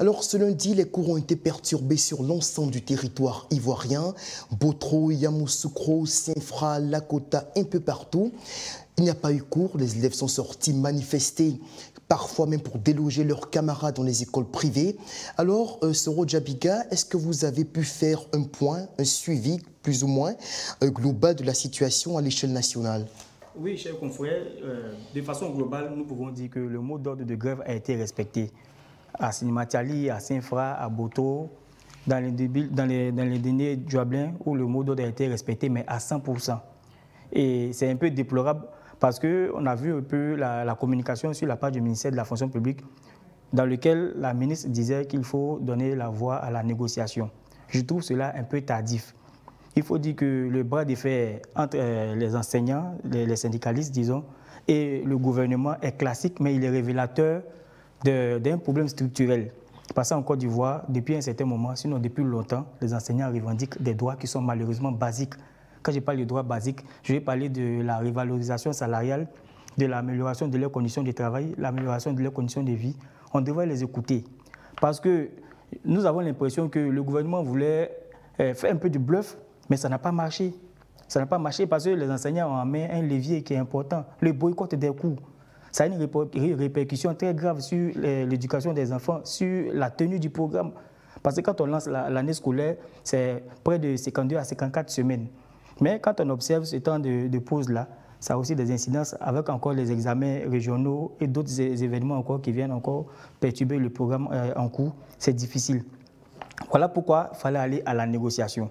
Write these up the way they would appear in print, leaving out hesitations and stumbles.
Alors, ce lundi, les cours ont été perturbés sur l'ensemble du territoire ivoirien. Botro, Yamoussoukro, Saint-Fra, Lakota, un peu partout. Il n'y a pas eu cours, les élèves sont sortis manifester, parfois même pour déloger leurs camarades dans les écoles privées. Alors, Soro Djabiga, est-ce que vous avez pu faire un point, un suivi plus ou moins global de la situation à l'échelle nationale? Oui, chers confrères, de façon globale, nous pouvons dire que le mot d'ordre de grève a été respecté. À Sinimatiali, à Saint-Fra, à Boto, dans les derniers Djuablin, où le mot d'ordre a été respecté, mais à 100%. Et c'est un peu déplorable parce qu'on a vu un peu la communication sur la page du ministère de la fonction publique, dans lequel la ministre disait qu'il faut donner la voie à la négociation. Je trouve cela un peu tardif. Il faut dire que le bras de fer entre les enseignants, les syndicalistes, disons, et le gouvernement est classique, mais il est révélateur d'un problème structurel. Parce qu'en Côte d'Ivoire, depuis un certain moment, sinon depuis longtemps, les enseignants revendiquent des droits qui sont malheureusement basiques. Quand je parle de droits basiques, je vais parler de la revalorisation salariale, de l'amélioration de leurs conditions de travail, l'amélioration de leurs conditions de vie. On devrait les écouter. Parce que nous avons l'impression que le gouvernement voulait faire un peu de bluff, mais ça n'a pas marché. Ça n'a pas marché parce que les enseignants ont en main un levier qui est important, le boycott des cours. Ça a une répercussion très grave sur l'éducation des enfants, sur la tenue du programme. Parce que quand on lance l'année scolaire, c'est près de 52 à 54 semaines. Mais quand on observe ce temps de pause-là, ça a aussi des incidences avec encore les examens régionaux et d'autres événements encore qui viennent encore perturber le programme en cours. C'est difficile. Voilà pourquoi il fallait aller à la négociation.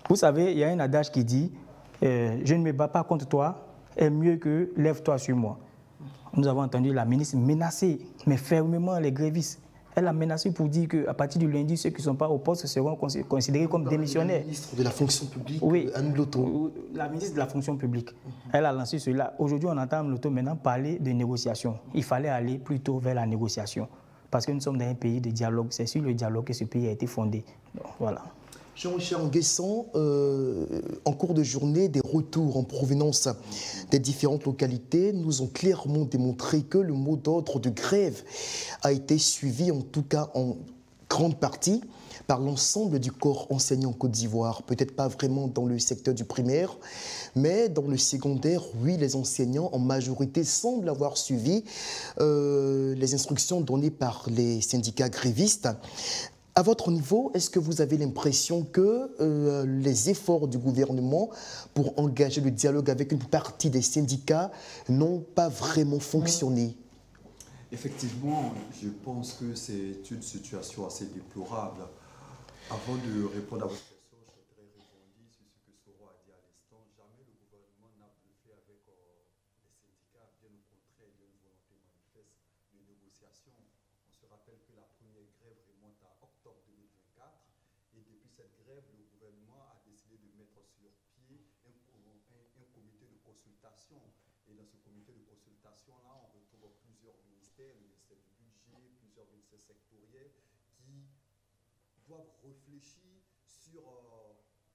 Vous savez, il y a un adage qui dit « Je ne me bats pas contre toi, est mieux que lève-toi sur moi ». Nous avons entendu la ministre menacer, mais fermement, les grévistes. Elle a menacé pour dire qu'à partir du lundi, ceux qui ne sont pas au poste seront considérés comme démissionnaires. La ministre de la fonction publique, oui, Anne Loto. La ministre de la fonction publique. Elle a lancé cela. Aujourd'hui, on entend Anne Loto maintenant parler de négociation. Il fallait aller plutôt vers la négociation. Parce que nous sommes dans un pays de dialogue. C'est sur le dialogue que ce pays a été fondé. Donc, voilà. Jean-Richard Nguessan, en cours de journée, des retours en provenance des différentes localités nous ont clairement démontré que le mot d'ordre de grève a été suivi, en tout cas en grande partie, par l'ensemble du corps enseignant en Côte d'Ivoire. Peut-être pas vraiment dans le secteur du primaire, mais dans le secondaire, oui, les enseignants en majorité semblent avoir suivi les instructions données par les syndicats grévistes. À votre niveau, est-ce que vous avez l'impression que les efforts du gouvernement pour engager le dialogue avec une partie des syndicats n'ont pas vraiment fonctionné? Effectivement, je pense que c'est une situation assez déplorable. Avant de répondre à votre question, je voudrais rebondir sur ce que Soro a dit à l'instant. Jamais le gouvernement n'a bluffé avec les syndicats, bien au contraire, il y a une volonté manifeste de négociation. On se rappelle que la première grève remonte à octobre 2024 et depuis cette grève, le gouvernement a décidé de mettre sur pied un comité de consultation. Et dans ce comité de consultation-là, on retrouve plusieurs ministères, le ministère du budget, plusieurs ministères sectoriels qui doivent réfléchir sur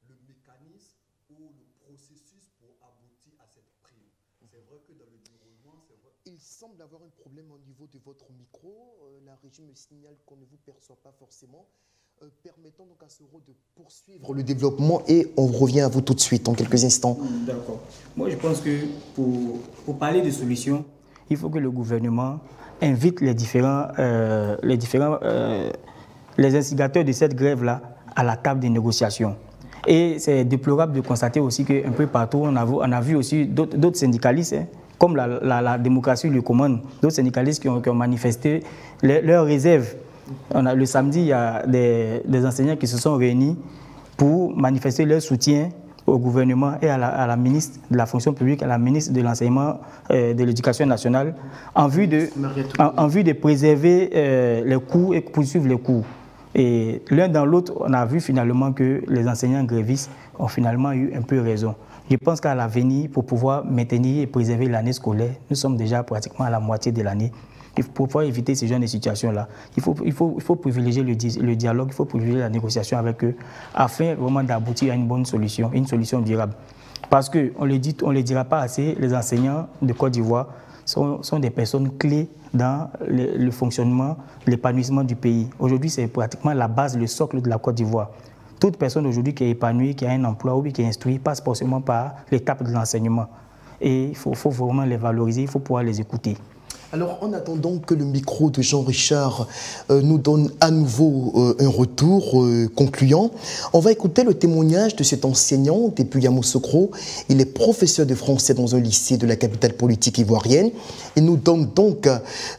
le mécanisme ou le processus pour aboutir à cette prime. C'est vrai que dans le déroulement, c'est vrai. Il semble avoir un problème au niveau de votre micro. La régie me signale qu'on ne vous perçoit pas forcément. Permettons donc à Soro de poursuivre le développement et on revient à vous tout de suite dans quelques instants. D'accord. Moi, je pense que pour parler de solutions, il faut que le gouvernement invite les instigateurs de cette grève-là à la table des négociations. Et c'est déplorable de constater aussi qu'un peu partout, on a vu aussi d'autres syndicalistes, comme la démocratie le commande, d'autres syndicalistes qui ont manifesté leurs réserves. Le samedi, il y a des enseignants qui se sont réunis pour manifester leur soutien au gouvernement et à la ministre de la fonction publique, à la ministre de l'enseignement de l'éducation nationale, en vue de préserver les cours et poursuivre les cours. Et l'un dans l'autre, on a vu finalement que les enseignants grévistes ont finalement eu un peu raison. Je pense qu'à l'avenir, pour pouvoir maintenir et préserver l'année scolaire, nous sommes déjà pratiquement à la moitié de l'année. Pour pouvoir éviter ce genre de situations-là, il faut privilégier le dialogue, il faut privilégier la négociation avec eux, afin vraiment d'aboutir à une bonne solution, une solution durable. Parce qu'on ne le dira pas assez, les enseignants de Côte d'Ivoire sont des personnes clés dans le fonctionnement, l'épanouissement du pays. Aujourd'hui, c'est pratiquement la base, le socle de la Côte d'Ivoire. Toute personne aujourd'hui qui est épanouie, qui a un emploi ou qui est instruite, passe forcément par l'étape de l'enseignement. Et il faut vraiment les valoriser, il faut pouvoir les écouter. Alors, en attendant que le micro de Jean-Richard nous donne à nouveau un retour concluant, on va écouter le témoignage de cet enseignant depuis Yamoussoukro. Il est professeur de français dans un lycée de la capitale politique ivoirienne. Il nous donne donc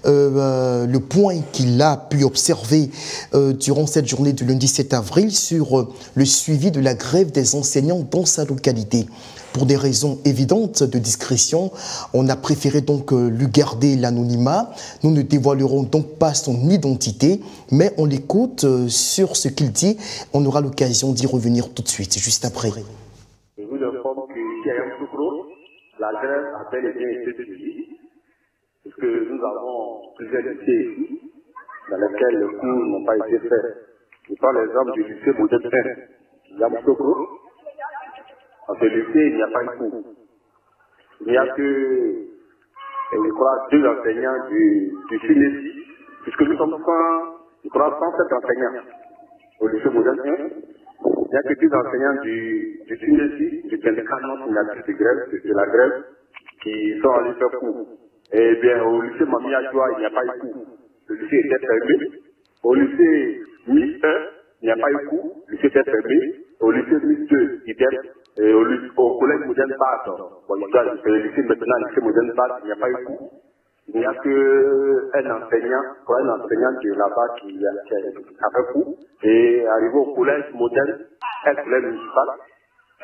le point qu'il a pu observer durant cette journée du lundi 7 avril sur le suivi de la grève des enseignants dans sa localité. Pour des raisons évidentes de discrétion, on a préféré donc lui garder l'anonymat. Nous ne dévoilerons donc pas son identité, mais on l'écoute sur ce qu'il dit. On aura l'occasion d'y revenir tout de suite, juste après. Je vous informe qu'ici à Yamoussoukro, la grève a bel et bien été suivie, puisque nous avons plusieurs lycées ici, dans lesquels les cours n'ont pas été faits. Je prends l'exemple du lycée Modèle 1, Yamoussoukro. Dans ce lycée, il n'y a pas de cours. Il n'y a que, je crois, 2 enseignants du CINESI, puisque nous sommes 107 enseignants au lycée Modèle 1. Il n'y a que 2 enseignants du CINESI, du syndicat non signature de la grève, qui sont allés faire cours. Eh bien, au lycée Mami Adjoua, il n'y a pas eu cours. Le lycée était fermé. Au lycée MIS 1, il n'y a pas eu cours. Le lycée était fermé. Au lycée MIS 2, idem. Et au collège moderne Bad, bon, le lycée maintenant, le lycée moderne Bad, il n'y a pas eu cours. Il n'y a qu'un enseignant, un enseignant de là-bas qui a fait cours. Et arrivé au collège moderne, un collège municipal.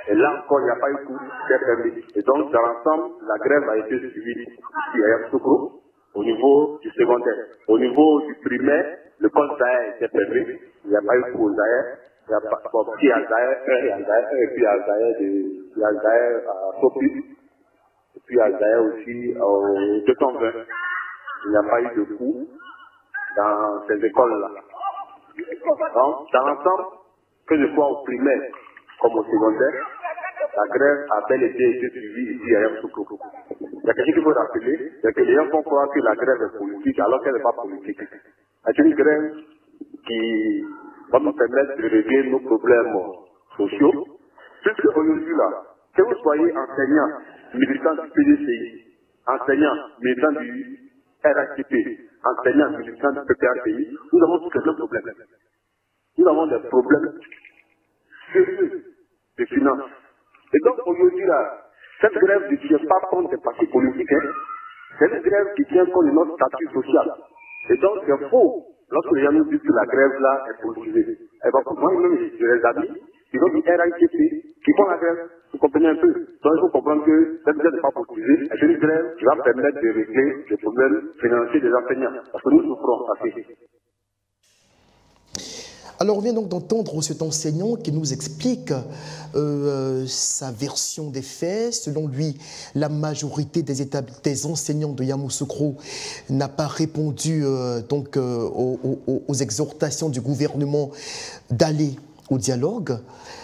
Et là encore, il n'y a pas eu cours, c'est fermé. Et donc, dans l'ensemble, la grève a été suivie ici à Yamoussoukro, au niveau du secondaire. Au niveau du primaire, le col Zahir était fermé. Il n'y a pas eu cours au Zahir. Il y a pas, bon, il y a Zahir 1, et puis il y a Zahir à Sopi, et puis il y a Zahir aussi au 220. Il n'y a pas eu de cours dans ces écoles-là. Donc, dans l'ensemble, que ce soit au primaire comme au secondaire, la grève a bel et bien été suivie ici à Yamoussoukro. Il y a quelque chose qu'il faut rappeler, c'est que les gens font croire que la grève est politique alors qu'elle n'est pas politique. C'est une grève qui va nous permettre de régler nos problèmes sociaux. Puisque aujourd'hui là, que vous soyez enseignant, militant du PDCI, enseignant, militant du RHTP, enseignant, militant du PPACI, nous avons tous les mêmes problèmes. Nous avons des problèmes sérieux de finances. Et donc aujourd'hui là, cette grève ne tient pas compte des partis politiques. C'est une grève qui tient compte de notre statut social. Et donc c'est faux. Lorsque les gens nous disent que la grève là est politisée, eh ben, moi-même, je les amis, ils ont dit RITP, qui font la grève, vous comprenez un peu. Donc il faut comprendre que cette grève n'est pas politisée, c'est une grève qui va permettre de régler les problèmes financiers des enseignants, parce que nous souffrons assez. Alors on vient donc d'entendre cet enseignant qui nous explique sa version des faits. Selon lui, la majorité des enseignants de Yamoussoukro n'a pas répondu aux exhortations du gouvernement d'aller au dialogue.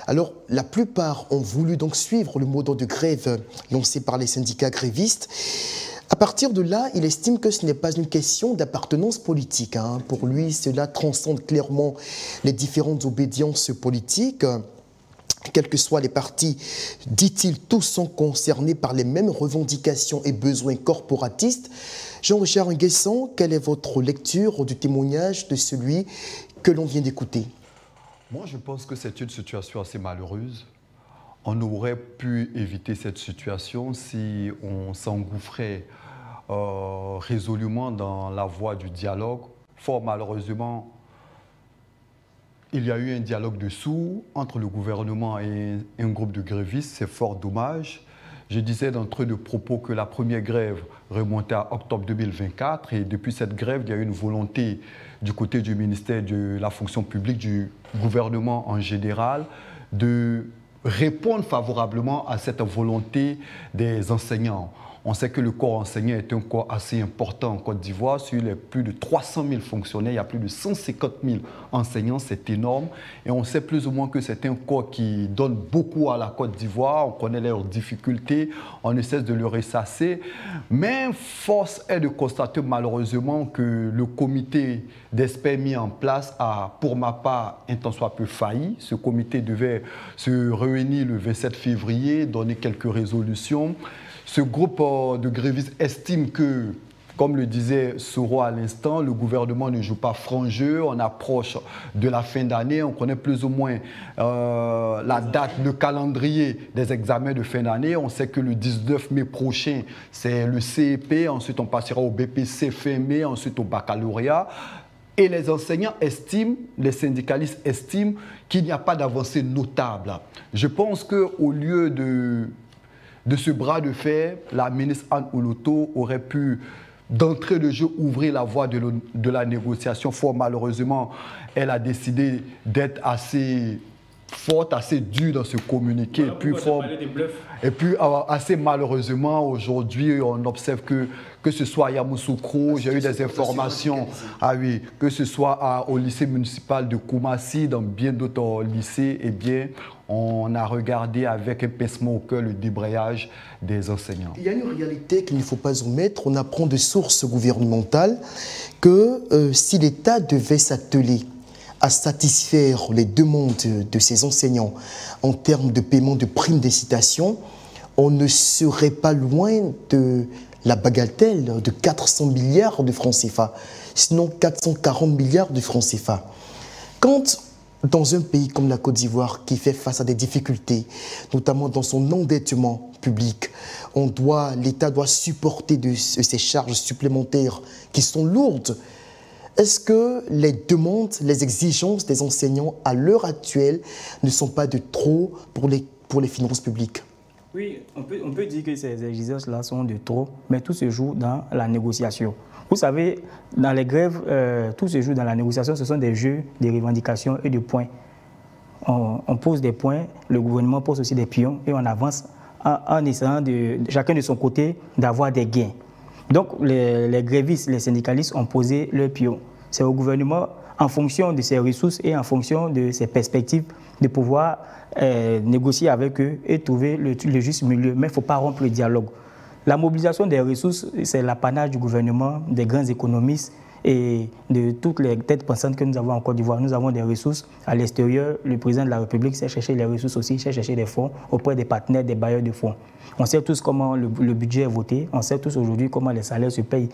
Alors la plupart ont voulu donc suivre le mot d'ordre de grève lancé par les syndicats grévistes. À partir de là, il estime que ce n'est pas une question d'appartenance politique. Pour lui, cela transcende clairement les différentes obédiences politiques. Quels que soient les partis, dit-il, tous sont concernés par les mêmes revendications et besoins corporatistes. Jean-Richard Nguessan, quelle est votre lecture du témoignage de celui que l'on vient d'écouter? Moi, je pense que c'est une situation assez malheureuse. On aurait pu éviter cette situation si on s'engouffrait résolument dans la voie du dialogue. Fort malheureusement, il y a eu un dialogue de sourds entre le gouvernement et un groupe de grévistes. C'est fort dommage. Je disais d'entrée de propos que la première grève remontait à octobre 2024 et depuis cette grève, il y a eu une volonté du côté du ministère de la fonction publique, du gouvernement en général, de répondre favorablement à cette volonté des enseignants. On sait que le corps enseignant est un corps assez important en Côte d'Ivoire. Sur les plus de 300 000 fonctionnaires, il y a plus de 150 000 enseignants, c'est énorme. Et on sait plus ou moins que c'est un corps qui donne beaucoup à la Côte d'Ivoire. On connaît leurs difficultés, on ne cesse de le ressasser. Mais force est de constater malheureusement que le comité d'experts mis en place a, pour ma part, un tant soit peu failli. Ce comité devait se réunir le 27 février, donner quelques résolutions. Ce groupe de grévistes estime que, comme le disait Soro à l'instant, le gouvernement ne joue pas franc jeu. On approche de la fin d'année. On connaît plus ou moins la date, le calendrier des examens de fin d'année. On sait que le 19 mai prochain, c'est le CEP. Ensuite, on passera au BPC fin mai, ensuite au baccalauréat. Et les enseignants estiment, les syndicalistes estiment qu'il n'y a pas d'avancée notable. Je pense qu'au lieu de ce bras de fer, la ministre Anne Oloto aurait pu, d'entrée de jeu, ouvrir la voie de la négociation. Fort malheureusement, elle a décidé d'être assez forte, assez dure dans ce communiqué. Et puis, assez malheureusement, aujourd'hui, on observe que ce soit à Yamoussoukro, j'ai eu des informations, que ce soit au lycée municipal de Koumassi, dans bien d'autres lycées, eh bien, on a regardé avec un pincement au cœur le débrayage des enseignants. Il y a une réalité qu'il ne faut pas omettre. On apprend de sources gouvernementales que si l'État devait s'atteler à satisfaire les demandes de ses enseignants en termes de paiement de primes d'incitation, on ne serait pas loin de la bagatelle de 400 milliards de francs CFA, sinon 440 milliards de francs CFA. Quand dans un pays comme la Côte d'Ivoire qui fait face à des difficultés, notamment dans son endettement public, l'État doit supporter ces charges supplémentaires qui sont lourdes. Est-ce que les demandes, les exigences des enseignants à l'heure actuelle ne sont pas de trop pour les finances publiques? Oui, on peut dire que ces exigences-là sont de trop, mais tout se joue dans la négociation. Vous savez, dans les grèves, tout se joue dans la négociation. Ce sont des jeux, des revendications et des points. On pose des points, le gouvernement pose aussi des pions et on avance en essayant, chacun de son côté, d'avoir des gains. Donc, les grévistes, les syndicalistes ont posé leurs pions. C'est au gouvernement, en fonction de ses ressources et en fonction de ses perspectives, de pouvoir négocier avec eux et trouver le juste milieu. Mais il ne faut pas rompre le dialogue. La mobilisation des ressources, c'est l'apanage du gouvernement, des grands économistes et de toutes les têtes pensantes que nous avons en Côte d'Ivoire. Nous avons des ressources à l'extérieur. Le président de la République sait chercher les ressources aussi, sait chercher des fonds auprès des partenaires, des bailleurs de fonds. On sait tous comment le budget est voté. On sait tous aujourd'hui comment les salaires se payent.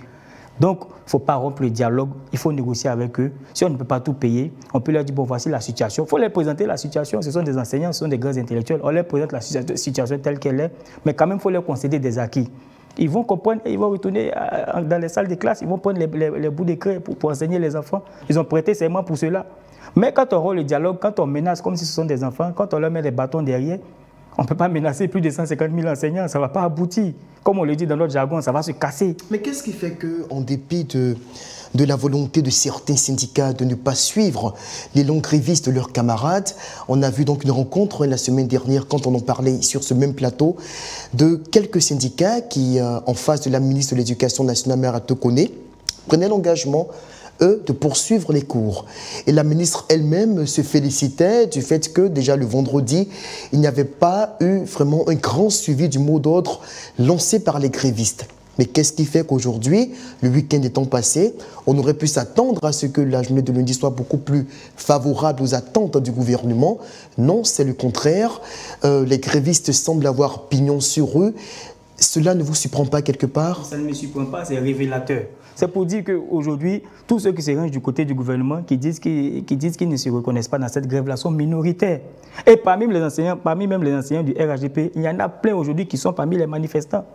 Donc, il ne faut pas rompre le dialogue, il faut négocier avec eux. Si on ne peut pas tout payer, on peut leur dire, bon, voici la situation. Il faut leur présenter la situation. Ce sont des enseignants, ce sont des grands intellectuels. On leur présente la situation telle qu'elle est, mais quand même, il faut leur concéder des acquis. Ils vont comprendre, ils vont retourner dans les salles de classe, ils vont prendre les bouts d'écrit pour enseigner les enfants. Ils ont prêté serment pour cela. Mais quand on rompt le dialogue, quand on menace comme si ce sont des enfants, quand on leur met les bâtons derrière, on ne peut pas menacer plus de 150 000 enseignants, ça ne va pas aboutir. Comme on le dit dans notre jargon, ça va se casser. Mais qu'est-ce qui fait qu'en dépit de la volonté de certains syndicats de ne pas suivre les longs grévistes de leurs camarades, on a vu donc une rencontre la semaine dernière, quand on en parlait sur ce même plateau, de quelques syndicats qui, en face de la ministre de l'Éducation nationale, Mère Tokone, prenaient l'engagement de poursuivre les cours. Et la ministre elle-même se félicitait du fait que déjà le vendredi, il n'y avait pas eu vraiment un grand suivi du mot d'ordre lancé par les grévistes. Mais qu'est-ce qui fait qu'aujourd'hui, le week-end étant passé, on aurait pu s'attendre à ce que la journée de lundi soit beaucoup plus favorable aux attentes du gouvernement? Non, c'est le contraire. Les grévistes semblent avoir pignon sur eux. Cela ne vous surprend pas quelque part? Ça ne me surprend pas, c'est révélateur. C'est pour dire qu'aujourd'hui, tous ceux qui se rangent du côté du gouvernement, qui disent qu'ils ne se reconnaissent pas dans cette grève-là, sont minoritaires. Et parmi même les enseignants du RHDP, il y en a plein aujourd'hui qui sont parmi les manifestants.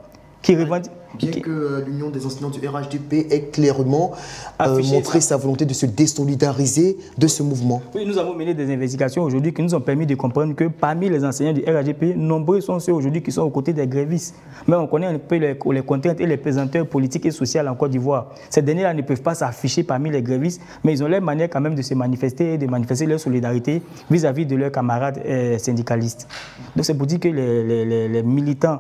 Qui revendiquent. Bien que l'Union des enseignants du RHDP ait clairement montré sa volonté de se désolidariser de ce mouvement. Oui, nous avons mené des investigations aujourd'hui qui nous ont permis de comprendre que parmi les enseignants du RHDP, nombreux sont ceux aujourd'hui qui sont aux côtés des grévistes. Mais on connaît un peu les contraintes et les pesanteurs politiques et sociales en Côte d'Ivoire. Ces derniers-là ne peuvent pas s'afficher parmi les grévistes, mais ils ont leur manière quand même de se manifester et de manifester leur solidarité vis-à-vis de leurs camarades syndicalistes. Donc c'est pour dire que les militants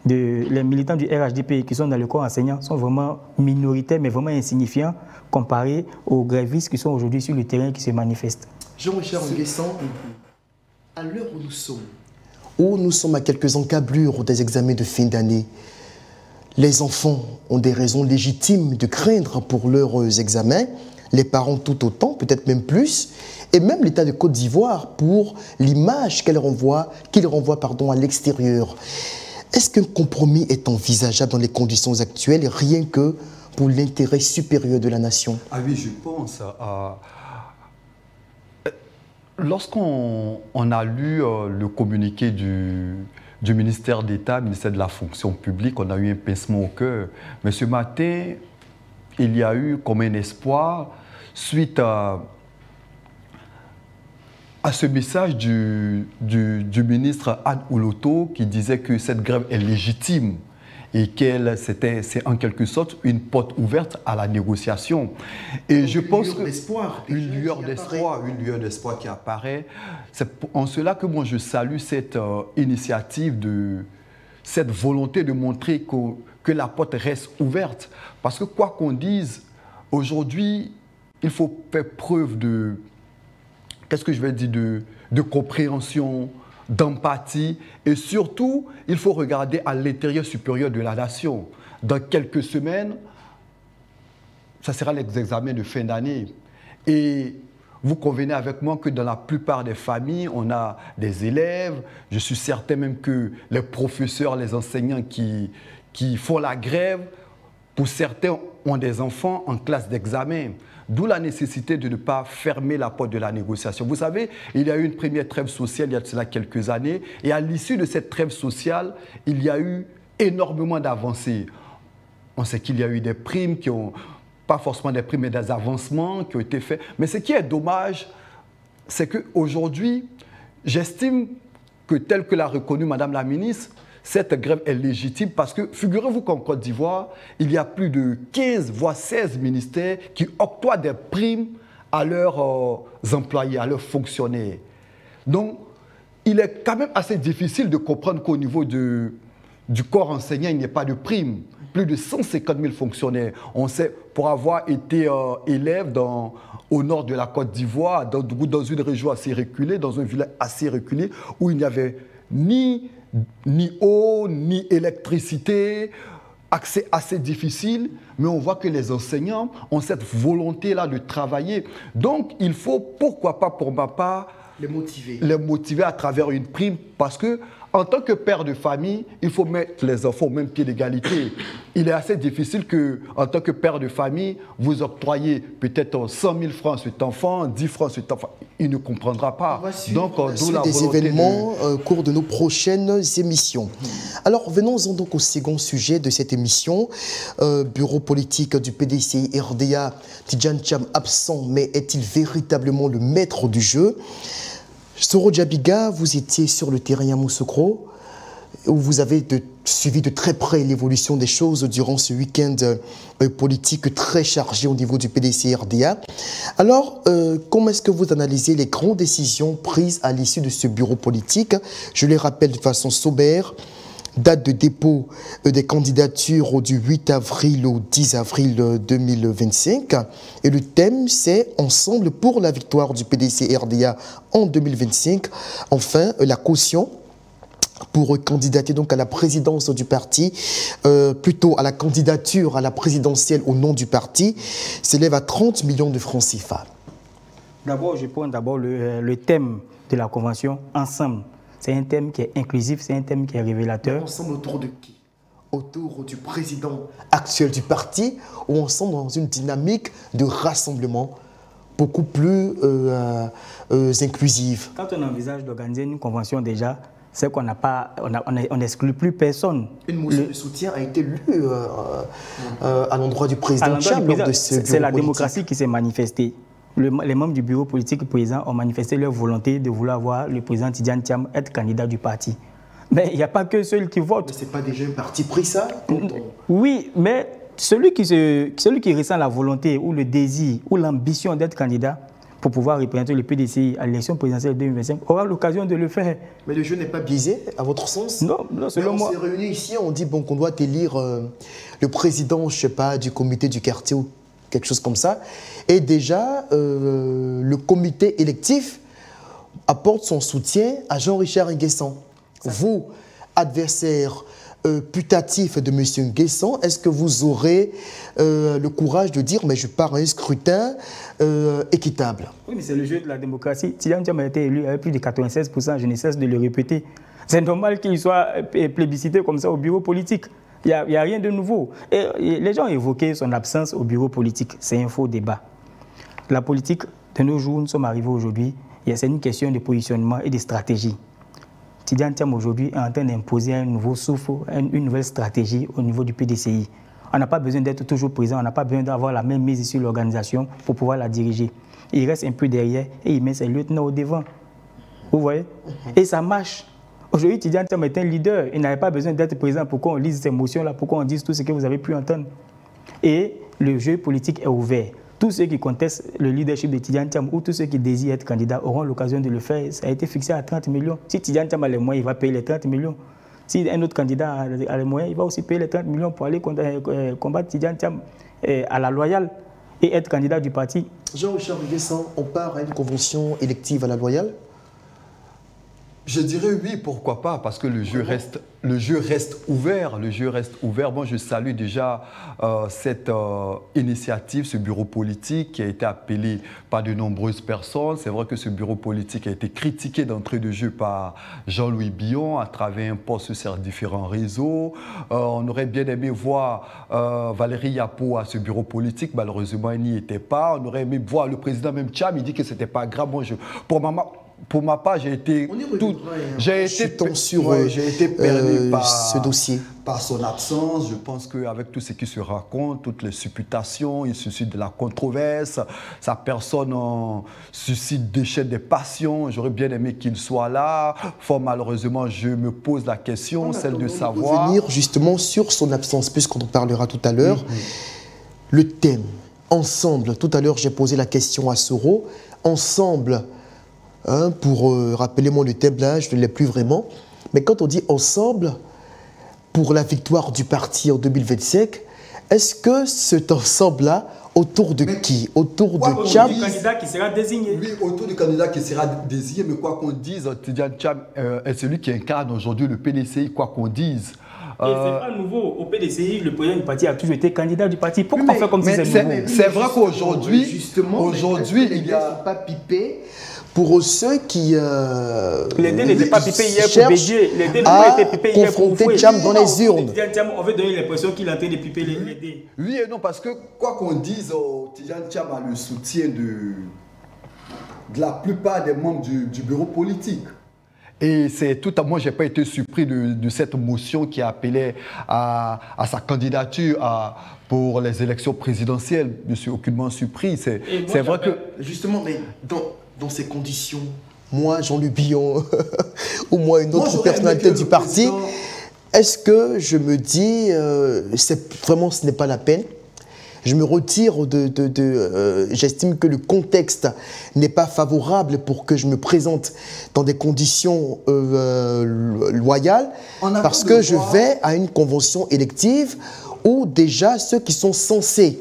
les militants du RHDP qui sont dans le corps enseignant sont vraiment minoritaires, mais vraiment insignifiants comparés aux grévistes qui sont aujourd'hui sur le terrain qui se manifestent. Jean-Richard Nguessan, à l'heure où nous sommes à quelques encablures des examens de fin d'année, les enfants ont des raisons légitimes de craindre pour leurs examens, les parents tout autant, peut-être même plus, et même l'État de Côte d'Ivoire pour l'image qu'il renvoie à l'extérieur. Est-ce qu'un compromis est envisageable dans les conditions actuelles, rien que pour l'intérêt supérieur de la nation? Ah oui, je pense. Lorsqu'on a lu le communiqué du ministère d'État, ministère de la fonction publique, on a eu un pincement au cœur. Mais ce matin, il y a eu comme un espoir suite à ce message du ministre Anne Ouloto qui disait que cette grève est légitime et c'est en quelque sorte une porte ouverte à la négociation. Et donc, je pense que une lueur d'espoir qui apparaît. C'est en cela que moi je salue cette initiative, cette volonté de montrer que la porte reste ouverte. Parce que quoi qu'on dise, aujourd'hui, il faut faire preuve de, qu'est-ce que je vais dire, de compréhension, d'empathie, et surtout, il faut regarder à l'intérieur supérieur de la nation. Dans quelques semaines, ça sera les examens de fin d'année. Et vous convenez avec moi que dans la plupart des familles, on a des élèves. Je suis certain même que les professeurs, les enseignants qui font la grève, pour certains, ont des enfants en classe d'examen. D'où la nécessité de ne pas fermer la porte de la négociation. Vous savez, il y a eu une première trêve sociale il y a de cela quelques années, et à l'issue de cette trêve sociale, il y a eu énormément d'avancées. On sait qu'il y a eu des primes qui ont, pas forcément des primes, mais des avancements qui ont été faits. Mais ce qui est dommage, c'est qu'aujourd'hui, j'estime que tel que l'a reconnu Madame la ministre, cette grève est légitime parce que, figurez-vous qu'en Côte d'Ivoire, il y a plus de 15, voire 16 ministères qui octroient des primes à leurs employés, à leurs fonctionnaires. Donc, il est quand même assez difficile de comprendre qu'au niveau du corps enseignant, il n'y ait pas de primes. Plus de 150 000 fonctionnaires. On sait, pour avoir été élève au nord de la Côte d'Ivoire, dans une région assez reculée, dans un village assez reculé, où il n'y avait ni eau, ni électricité, accès assez difficile, mais on voit que les enseignants ont cette volonté-là de travailler. Donc, il faut, pourquoi pas pour ma part, les motiver à travers une prime, parce que en tant que père de famille, il faut mettre les enfants au même pied d'égalité. Il est assez difficile que, en tant que père de famille, vous octroyez peut-être 100 000 francs à cet enfant, 10 francs à cet enfant. Il ne comprendra pas. Donc, d'où la des événements au cours de nos prochaines émissions. Alors, venons-en donc au second sujet de cette émission. Bureau politique du PDCI RDA, Tidjane Thiam absent, mais est-il véritablement le maître du jeu? Soro Djabiga, vous étiez sur le terrain à Moussokro, où vous avez suivi de très près l'évolution des choses durant ce week-end politique très chargé au niveau du PDC-RDA. Alors, comment est-ce que vous analysez les grandes décisions prises à l'issue de ce bureau politique? Je les rappelle de façon sommaire. Date de dépôt des candidatures du 8 avril au 10 avril 2025. Et le thème, c'est « Ensemble pour la victoire du PDC-RDA en 2025 ». Enfin, la caution pour candidater donc à la présidence du parti, plutôt à la candidature à la présidentielle au nom du parti, s'élève à 30 millions de francs CFA. D'abord, je prends le thème de la convention « Ensemble ». C'est un thème qui est inclusif, c'est un thème qui est révélateur. Ensemble autour de qui? Autour du président actuel du parti, ou ensemble dans une dynamique de rassemblement beaucoup plus inclusive? Quand on envisage d'organiser une convention déjà, c'est qu'on n'exclut plus personne. Une motion de soutien a été lue à l'endroit du président Thiam lors de ce bureau. C'est la démocratie qui s'est manifestée. Les membres du bureau politique présent ont manifesté leur volonté de vouloir voir le président Tidjane Thiam être candidat du parti. Mais il n'y a pas que ceux qui votent. Ce n'est pas déjà un parti pris, ça? Oui, mais celui qui ressent la volonté ou le désir ou l'ambition d'être candidat pour pouvoir représenter le PDCI à l'élection présidentielle 2025 aura l'occasion de le faire. Mais le jeu n'est pas biaisé, à votre sens? Non, selon moi. On s'est réunis ici, on dit bon, qu'on doit élire le président, je ne sais pas, du comité du quartier ou quelque chose comme ça. Et déjà, le comité électif apporte son soutien à Jean-Richard Nguessan. Vous, adversaire putatif de M. Nguessan, est-ce que vous aurez le courage de dire mais je pars à un scrutin équitable? Oui, mais c'est le jeu de la démocratie. Tidjane Thiam a été élu avec plus de 96%, je ne cesse de le répéter. C'est normal qu'il soit plébiscité comme ça au bureau politique. Il n'y a rien de nouveau. Et les gens ont évoqué son absence au bureau politique. C'est un faux débat. La politique, de nos jours, nous sommes arrivés aujourd'hui, c'est une question de positionnement et de stratégie. Tidjane Thiam aujourd'hui est en train d'imposer un nouveau souffle, une nouvelle stratégie au niveau du PDCI. On n'a pas besoin d'être toujours présent, on n'a pas besoin d'avoir la même mise sur l'organisation pour pouvoir la diriger. Il reste un peu derrière et il met ses lieutenants au devant. Vous voyez? Et ça marche. Aujourd'hui, Tidjane Thiam est un leader. Il n'avait pas besoin d'être présent pour qu'on lise ces motions-là, pour qu'on dise tout ce que vous avez pu entendre. Et le jeu politique est ouvert. Tous ceux qui contestent le leadership de Tidjane Thiam ou tous ceux qui désirent être candidats auront l'occasion de le faire. Ça a été fixé à 30 millions. Si Tidjane Thiam a les moyens, il va payer les 30 millions. Si un autre candidat a les moyens, il va aussi payer les 30 millions pour aller combattre Tidjane Thiam à la loyale et être candidat du parti. Jean-Richard Nguessan, on part à une convention élective à la loyale? Je dirais oui, pourquoi pas, parce que le jeu reste ouvert. Le jeu reste ouvert. Bon, je salue déjà cette initiative, ce bureau politique qui a été appelé par de nombreuses personnes. C'est vrai que ce bureau politique a été critiqué d'entrée de jeu par Jean-Louis Billon à travers un post sur différents réseaux. On aurait bien aimé voir Valérie Yapo à ce bureau politique. Malheureusement, il n'y était pas. On aurait aimé voir le président même Thiam. Il dit que ce n'était pas grave. Bon, pour ma part, j'ai été perdu par ce dossier. Par son absence. Je pense qu'avec tout ce qui se raconte, toutes les supputations, il suscite de la controverse. Sa personne suscite des passions. J'aurais bien aimé qu'il soit là. Fort malheureusement, je me pose la question, celle de savoir... Revenir justement sur son absence, puisqu'on en parlera tout à l'heure. Le thème, ensemble. Tout à l'heure, j'ai posé la question à Soro. Ensemble... pour rappeler-moi le thème là, je ne l'ai plus vraiment. Mais quand on dit ensemble, pour la victoire du parti en 2025, est-ce que cet ensemble-là, autour de qui? Autour de Thiam? Autour du candidat qui sera désigné. Oui, autour du candidat qui sera désigné, mais quoi qu'on dise, Tidjane Thiam est celui qui incarne aujourd'hui le PDCI, quoi qu'on dise. Et ce n'est pas nouveau. Au PDCI, le président du parti a toujours été candidat du parti. Pourquoi on fait comme si c'est nouveau? C'est vrai qu'aujourd'hui, il n'y a pas pipé. Pour ceux qui les dés n'étaient pas pipés hier pour Bédier. Les dés n'ont été pipés hier pour confronter Thiam dans les urnes. On veut donner l'impression qu'il est en train de piper les dés. Oui et non, parce que quoi qu'on dise, Tidjane Thiam a le soutien de la plupart des membres du bureau politique. Et c'est tout à moi, je n'ai pas été surpris de cette motion qui appelait à sa candidature pour les élections présidentielles. Je ne suis aucunement surpris. C'est vrai que... Justement, mais dans ces conditions, moi, Jean-Louis Billon, ou moi, une autre personnalité du parti, est-ce que je me dis, vraiment, ce n'est pas la peine? Je me retire j'estime que le contexte n'est pas favorable pour que je me présente dans des conditions loyales, parce que je vais à une convention élective où déjà ceux qui sont censés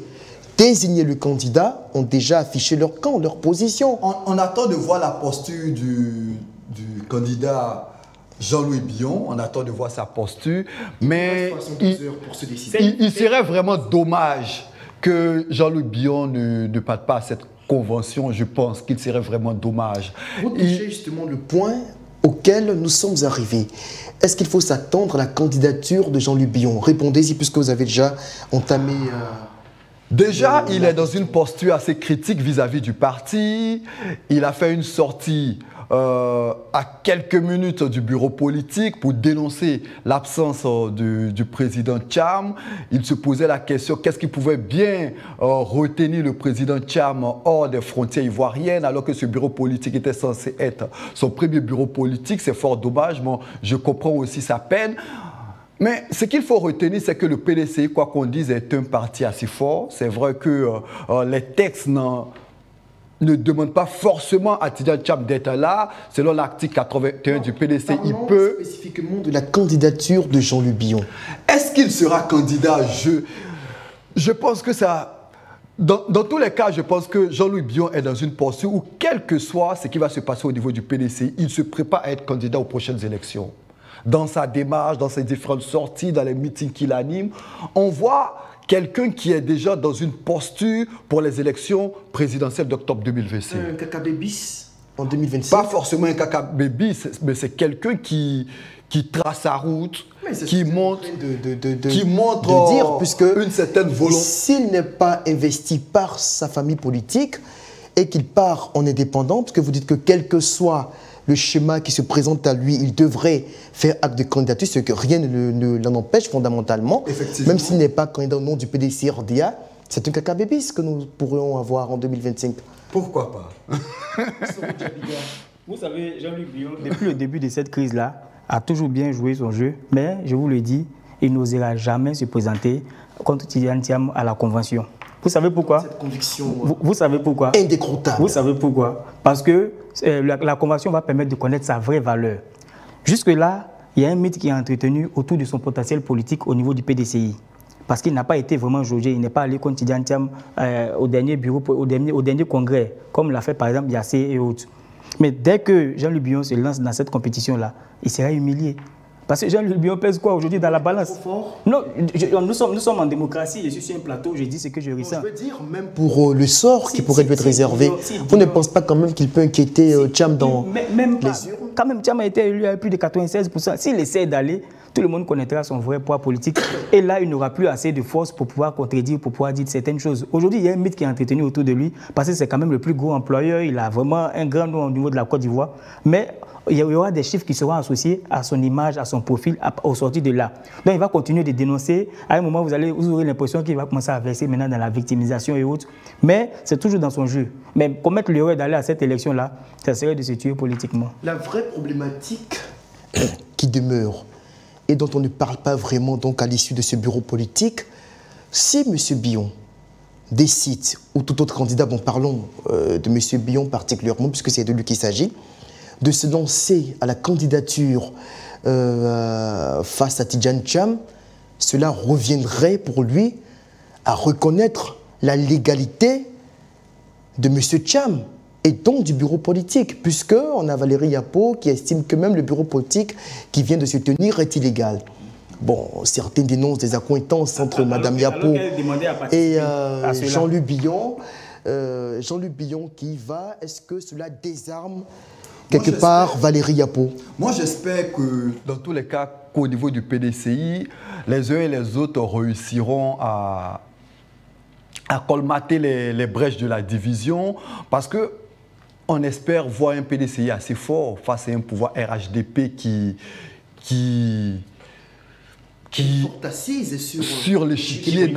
désigner le candidat ont déjà affiché leur camp, leur position. On attend de voir la posture du candidat Jean-Louis Billon, on attend de voir sa posture, mais il serait vraiment dommage que Jean-Louis Billon ne parte pas à cette convention. Je pense qu'il serait vraiment dommage. Vous touchez justement le point auquel nous sommes arrivés. Est-ce qu'il faut s'attendre à la candidature de Jean-Louis Billon? Répondez-y puisque vous avez déjà entamé... Déjà, il est dans une posture assez critique vis-à-vis du parti. Il a fait une sortie à quelques minutes du bureau politique pour dénoncer l'absence du président Thiam. Il se posait la question, qu'est-ce qui pouvait bien retenir le président Thiam hors des frontières ivoiriennes, alors que ce bureau politique était censé être son premier bureau politique. C'est fort dommage, mais je comprends aussi sa peine. Mais ce qu'il faut retenir, c'est que le PDCI, quoi qu'on dise, est un parti assez fort. C'est vrai que les textes ne demande pas forcément à Tidjane Thiam d'être là. Selon l'article 81 du PDC, Parlons il peut... spécifiquement de la candidature de Jean-Luc Billon. Est-ce qu'il sera candidat? Je pense que ça... Dans tous les cas, je pense que Jean-Louis Billon est dans une posture où, quel que soit ce qui va se passer au niveau du PDC, il se prépare à être candidat aux prochaines élections. Dans sa démarche, dans ses différentes sorties, dans les meetings qu'il anime, on voit quelqu'un qui est déjà dans une posture pour les élections présidentielles d'octobre 2026. Un cacabébis en 2026. Pas forcément un cacabébis, mais c'est quelqu'un qui trace sa route, qui montre de dire, puisque une certaine volonté. S'il n'est pas investi par sa famille politique et qu'il part en indépendant, parce que vous dites que quel que soit le schéma qui se présente à lui, il devrait faire acte de candidature, ce que rien ne l'en empêche fondamentalement, même s'il n'est pas candidat au nom du PDC-RDA, c'est un cacabébis que nous pourrions avoir en 2025. Pourquoi pas? Vous savez, Jean-Luc Billon, depuis le début de cette crise-là, a toujours bien joué son jeu, mais je vous le dis, il n'osera jamais se présenter contre Tidjane Thiam à la convention. Vous savez pourquoi? Cette conviction vous savez pourquoi? indécrottable. Vous savez pourquoi? Parce que la convention va permettre de connaître sa vraie valeur. Jusque-là, il y a un mythe qui est entretenu autour de son potentiel politique au niveau du PDCI. Parce qu'il n'a pas été vraiment jaugé, il n'est pas allé contre Tidjane Thiam au dernier bureau, au dernier congrès, comme l'a fait par exemple Yassé et autres. Mais dès que Jean-Luc Billon se lance dans cette compétition-là, il sera humilié. Parce que Jean-Luc Billon pèse quoi aujourd'hui dans la balance? Non, nous sommes en démocratie, je suis sur un plateau, je dis ce que je ressens. Je veux dire, même pour le sort qui pourrait lui être réservé, vous ne pensez pas quand même qu'il peut inquiéter Thiam dans même pas. les urnes? Quand même, Thiam a été élu à plus de 96%. S'il essaie d'aller, tout le monde connaîtra son vrai poids politique. Et là, il n'aura plus assez de force pour pouvoir contredire, pour pouvoir dire certaines choses. Aujourd'hui, il y a un mythe qui est entretenu autour de lui, parce que c'est quand même le plus gros employeur. Il a vraiment un grand nom au niveau de la Côte d'Ivoire. Mais il y aura des chiffres qui seront associés à son image, à son profil, au sortir de là. Donc, il va continuer de dénoncer. À un moment, vous aurez l'impression qu'il va commencer à verser maintenant dans la victimisation et autres. Mais c'est toujours dans son jeu. Mais commettre l'erreur d'aller à cette élection-là, ça serait de se tuer politiquement. La vraie problématique qui demeure et dont on ne parle pas vraiment donc à l'issue de ce bureau politique, si M. Billon décide, ou tout autre candidat, bon parlons de M. Billon particulièrement, puisque c'est de lui qu'il s'agit, de se lancer à la candidature face à Tidjane Thiam, cela reviendrait pour lui à reconnaître la légalité de M. Thiam et donc du bureau politique, puisqu'on a Valérie Yapo qui estime que même le bureau politique qui vient de se tenir est illégal. Bon, certains dénoncent des accointances entre Mme Yapo et Jean-Luc Billon. Jean-Luc Billon qui y va, est-ce que cela désarme quelque part Valérie Yapo? Moi, j'espère que dans tous les cas, qu'au niveau du PDCI, les uns et les autres réussiront à colmater les brèches de la division, parce que on espère voir un PDCI assez fort face à un pouvoir RHDP qui assise sur l'échiquier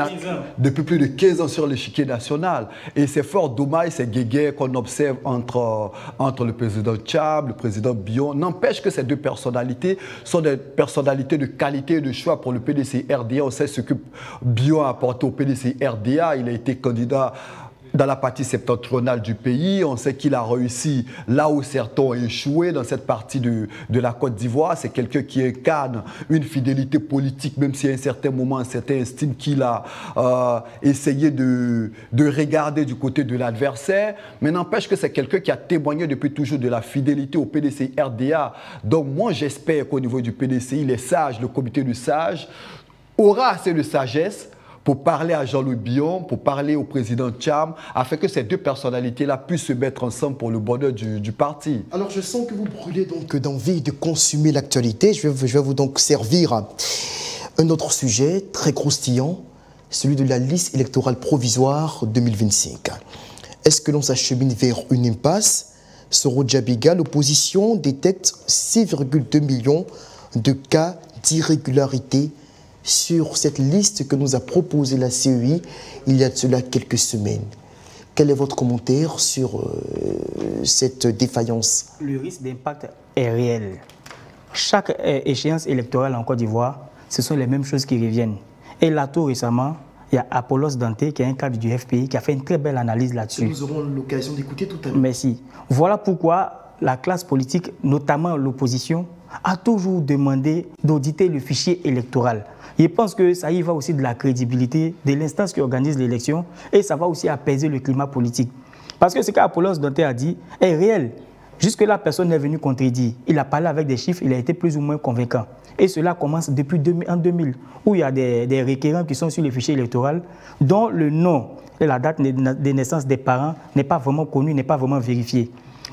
depuis plus de 15 ans sur l'échiquier national. Et c'est fort dommage, ces guéguerres qu'on observe entre le président Thiam, le président Billon. N'empêche que ces deux personnalités sont des personnalités de qualité et de choix pour le PDC-RDA. On sait ce que Billon a apporté au PDC-RDA. Il a été candidat dans la partie septentrionale du pays. On sait qu'il a réussi là où certains ont échoué dans cette partie de la Côte d'Ivoire. C'est quelqu'un qui incarne une fidélité politique, même si à un certain moment, certains estiment qu'il a essayé de regarder du côté de l'adversaire. Mais n'empêche que c'est quelqu'un qui a témoigné depuis toujours de la fidélité au PDC-RDA. Donc moi, j'espère qu'au niveau du PDCI, les sages, le comité de sages, aura assez de sagesse pour parler à Jean-Louis Billon, pour parler au président Thiam, afin que ces deux personnalités-là puissent se mettre ensemble pour le bonheur du parti. Alors, je sens que vous brûlez donc d'envie de consommer l'actualité. Je vais vous donc servir un autre sujet très croustillant, celui de la liste électorale provisoire 2025. Est-ce que l'on s'achemine vers une impasse? Soro Djabiga, l'opposition détecte 6,2 millions de cas d'irrégularité sur cette liste que nous a proposée la CEI il y a de cela quelques semaines. Quel est votre commentaire sur cette défaillance? Le risque d'impact est réel. Chaque échéance électorale en Côte d'Ivoire, ce sont les mêmes choses qui reviennent. Et là, tout récemment, il y a Apollos Dante, qui est un cadre du FPI, qui a fait une très belle analyse là-dessus. Nous aurons l'occasion d'écouter tout à l'heure. Merci. Voilà pourquoi la classe politique, notamment l'opposition, a toujours demandé d'auditer le fichier électoral. Je pense que ça y va aussi de la crédibilité de l'instance qui organise l'élection et ça va aussi apaiser le climat politique. Parce que ce qu'Apollos Dante a dit est réel. Jusque-là, personne n'est venu contredire. Il a parlé avec des chiffres, il a été plus ou moins convaincant. Et cela commence depuis en 2000, où il y a des requérants qui sont sur le fichier électoral, dont le nom et la date de naissance des parents n'est pas vraiment connu, n'est pas vraiment vérifié.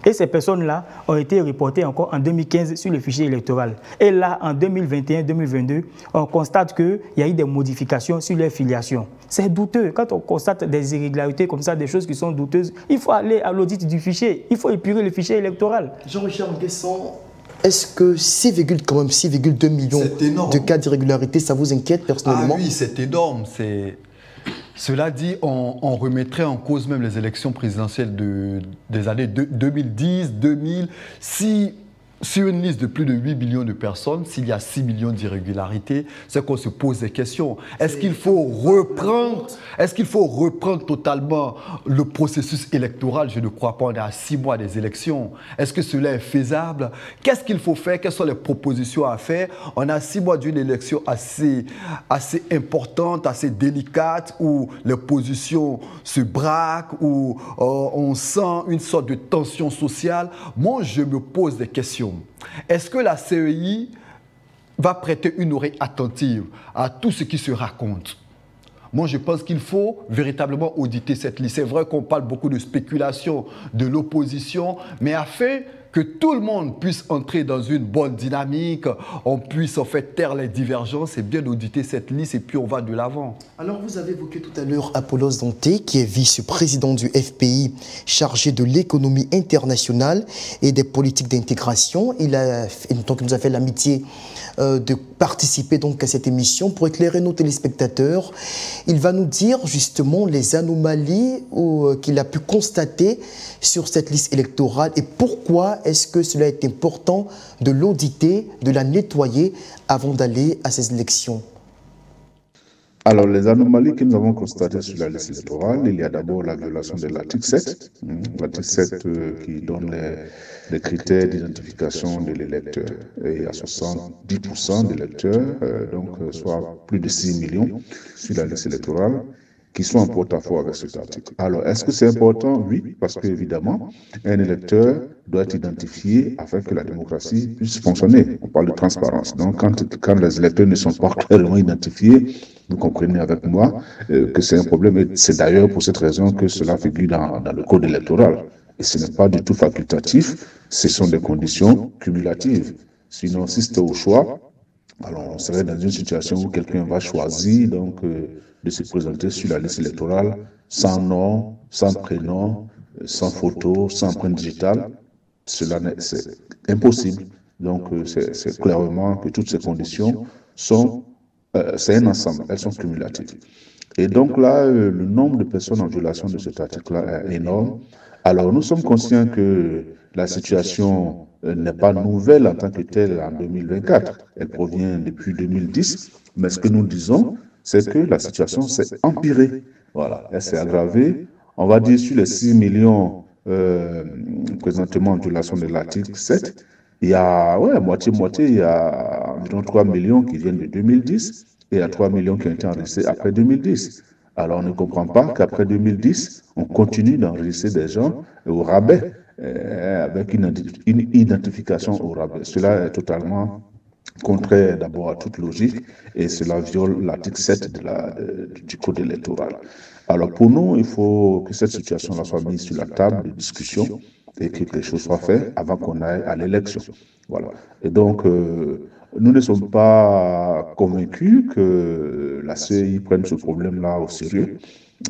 Et ces personnes-là ont été reportées encore en 2015 sur le fichier électoral. Et là, en 2021-2022, on constate qu'il y a eu des modifications sur les filiations. C'est douteux. Quand on constate des irrégularités comme ça, des choses qui sont douteuses, il faut aller à l'audit du fichier. Il faut épurer le fichier électoral. Jean-Richard Nguessan, est-ce que 6,2 millions de cas d'irrégularité, ça vous inquiète personnellement? Ah oui, c'est énorme. Cela dit, on remettrait en cause même les élections présidentielles des années 2010, 2000, si sur une liste de plus de 8 millions de personnes, s'il y a 6 millions d'irrégularités, c'est qu'on se pose des questions. Est-ce qu'il faut reprendre totalement le processus électoral? Je ne crois pas, on est à 6 mois des élections. Est-ce que cela est faisable? Qu'est-ce qu'il faut faire? Quelles sont les propositions à faire? On a 6 mois d'une élection assez importante, assez délicate, où les positions se braquent, où on sent une sorte de tension sociale. Moi, je me pose des questions. Est-ce que la CEI va prêter une oreille attentive à tout ce qui se raconte? Moi, je pense qu'il faut véritablement auditer cette liste. C'est vrai qu'on parle beaucoup de spéculation de l'opposition, mais afin que tout le monde puisse entrer dans une bonne dynamique, on puisse en fait taire les divergences, c'est bien d'auditer cette liste et puis on va de l'avant. Alors vous avez évoqué tout à l'heure Apollos Dante, qui est vice-président du FPI chargé de l'économie internationale et des politiques d'intégration. Il nous a fait l'amitié de participer donc à cette émission pour éclairer nos téléspectateurs. Il va nous dire justement les anomalies qu'il a pu constater sur cette liste électorale et pourquoi est-ce que cela est important de l'auditer, de la nettoyer avant d'aller à ces élections. Alors, les anomalies que nous avons constatées sur la liste électorale, il y a d'abord la violation de l'article 7, l'article 7 qui donne les critères d'identification de l'électeur. Et il y a 70% d'électeurs, donc soit plus de 6 millions sur la liste électorale, qui sont en porte-à-faux avec cet article. Alors, est-ce que c'est important? Oui, parce qu'évidemment, un électeur doit être identifié afin que la démocratie puisse fonctionner. On parle de transparence. Donc, quand les électeurs ne sont pas clairement identifiés, vous comprenez avec moi que c'est un problème. Et c'est d'ailleurs pour cette raison que cela figure dans le code électoral. Et ce n'est pas du tout facultatif, ce sont des conditions cumulatives. Sinon, si c'était au choix, alors on serait dans une situation où quelqu'un va choisir donc de se présenter sur la liste électorale sans nom, sans prénom, sans photo, sans empreinte digitale. C'est impossible. Donc c'est clairement que toutes ces conditions sont, c'est un ensemble, elles sont cumulatives. Et donc là, le nombre de personnes en violation de cet article-là est énorme. Alors nous sommes conscients que la situation n'est pas nouvelle en tant que telle en 2024. Elle provient depuis 2010. Mais ce que nous disons, c'est que la situation s'est empirée. Voilà, elle s'est aggravée. On va dire sur les 6 millions présentement en violation de l'article 7, il y a moitié-moitié, il y a environ 3 millions qui viennent de 2010 et il y a 3 millions qui ont été enregistrés après 2010. Alors on ne comprend pas qu'après 2010, on continue d'enregistrer des gens au rabais, avec une identification au rabais. Cela est totalement contraire d'abord à toute logique et cela viole l'article 7 du code électoral. Alors pour nous, il faut que cette situation-là soit mise sur la table de discussion et que les choses soient faites avant qu'on aille à l'élection. Voilà. Et donc, nous ne sommes pas convaincus que la CEI prenne ce problème-là au sérieux.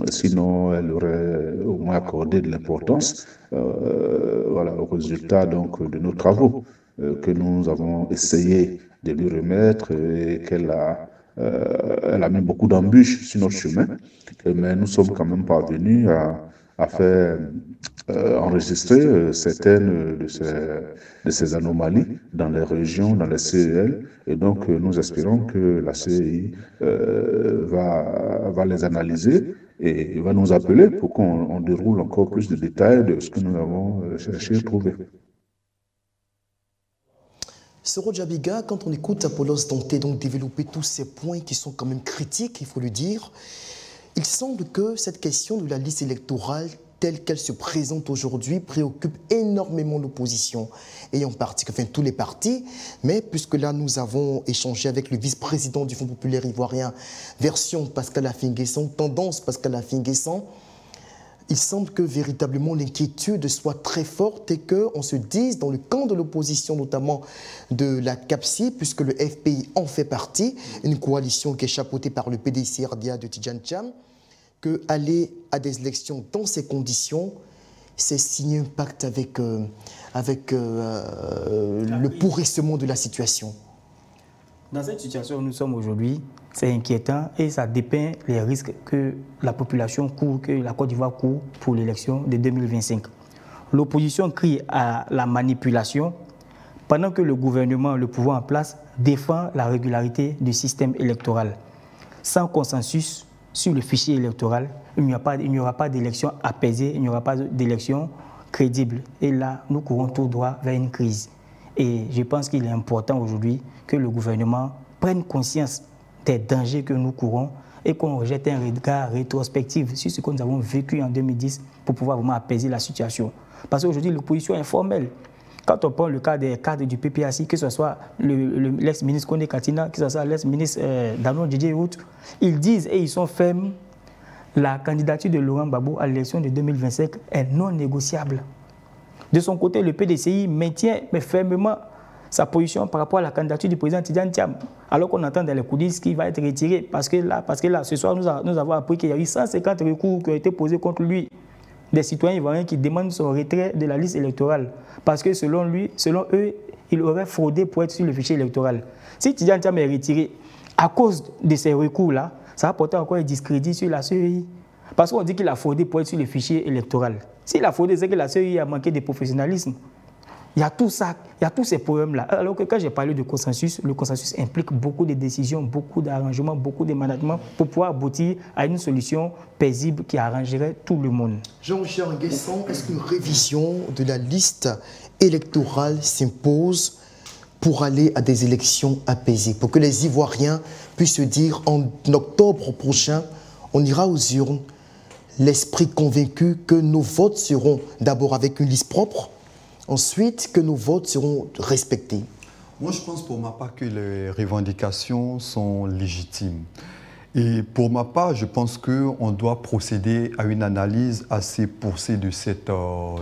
Sinon, elle aurait au moins accordé de l'importance au résultat donc, de nos travaux que nous avons essayé de lui remettre et qu'elle a mis beaucoup d'embûches sur notre chemin. Mais nous sommes quand même parvenus a fait enregistrer certaines de ces anomalies dans les régions, dans les CEL, et donc nous espérons que la CEI va les analyser et va nous appeler pour qu'on déroule encore plus de détails de ce que nous avons cherché et trouvé. Soro Djabiga, quand on écoute Apollos Danté donc développer tous ces points qui sont quand même critiques, il faut le dire, il semble que cette question de la liste électorale telle qu'elle se présente aujourd'hui préoccupe énormément l'opposition, et en partie, enfin tous les partis, mais puisque là nous avons échangé avec le vice-président du Fonds populaire ivoirien, version Pascal Affi-N'Guessan, tendance Pascal Affi-N'Guessan, il semble que véritablement l'inquiétude soit très forte et qu'on se dise dans le camp de l'opposition, notamment de la CAPSI, puisque le FPI en fait partie, une coalition qui est chapeautée par le PDC-RDA de Tidjane Thiam, qu'aller à des élections dans ces conditions, c'est signer un pacte avec le pourrissement de la situation. Dans cette situation où nous sommes aujourd'hui, c'est inquiétant et ça dépeint les risques que la population court, que la Côte d'Ivoire court pour l'élection de 2025. L'opposition crie à la manipulation pendant que le gouvernement, le pouvoir en place, défend la régularité du système électoral. Sans consensus sur le fichier électoral, il n'y aura pas d'élection apaisée, il n'y aura pas d'élection crédible. Et là, nous courons tout droit vers une crise. Et je pense qu'il est important aujourd'hui que le gouvernement prenne conscience des dangers que nous courons et qu'on rejette un regard rétrospectif sur ce que nous avons vécu en 2010 pour pouvoir vraiment apaiser la situation. Parce qu'aujourd'hui, l'opposition est informelle. Quand on prend le cas des cadres du PPAC, que ce soit l'ex-ministre Kone Katina, que ce soit l'ex-ministre Danon Didier et autres, ils disent et ils sont fermes, la candidature de Laurent Gbagbo à l'élection de 2025 est non négociable. De son côté, le PDCI maintient mais fermement sa position par rapport à la candidature du président Tidjane Thiam, alors qu'on entend dans les coulisses qu'il va être retiré, parce que là ce soir, nous avons appris qu'il y a eu 150 recours qui ont été posés contre lui, des citoyens ivoiriens qui demandent son retrait de la liste électorale, parce que selon eux, il aurait fraudé pour être sur le fichier électoral. Si Tidjane Thiam est retiré à cause de ces recours-là, ça va porter encore un discrédit sur la CEI, parce qu'on dit qu'il a fraudé pour être sur le fichier électoral. S'il a fraudé, c'est que la CEI a manqué de professionnalisme. Il y a tout ça, il y a tous ces problèmes-là. Alors que quand j'ai parlé de consensus, le consensus implique beaucoup de décisions, beaucoup d'arrangements, beaucoup de managements pour pouvoir aboutir à une solution paisible qui arrangerait tout le monde. Jean-Michel N'Guessan, est-ce qu'une révision de la liste électorale s'impose pour aller à des élections apaisées, pour que les Ivoiriens puissent se dire en octobre prochain, on ira aux urnes, l'esprit convaincu que nos votes seront d'abord avec une liste propre, ensuite que nos votes seront respectés? Moi, je pense pour ma part que les revendications sont légitimes. Et pour ma part, je pense qu'on doit procéder à une analyse assez poussée de cette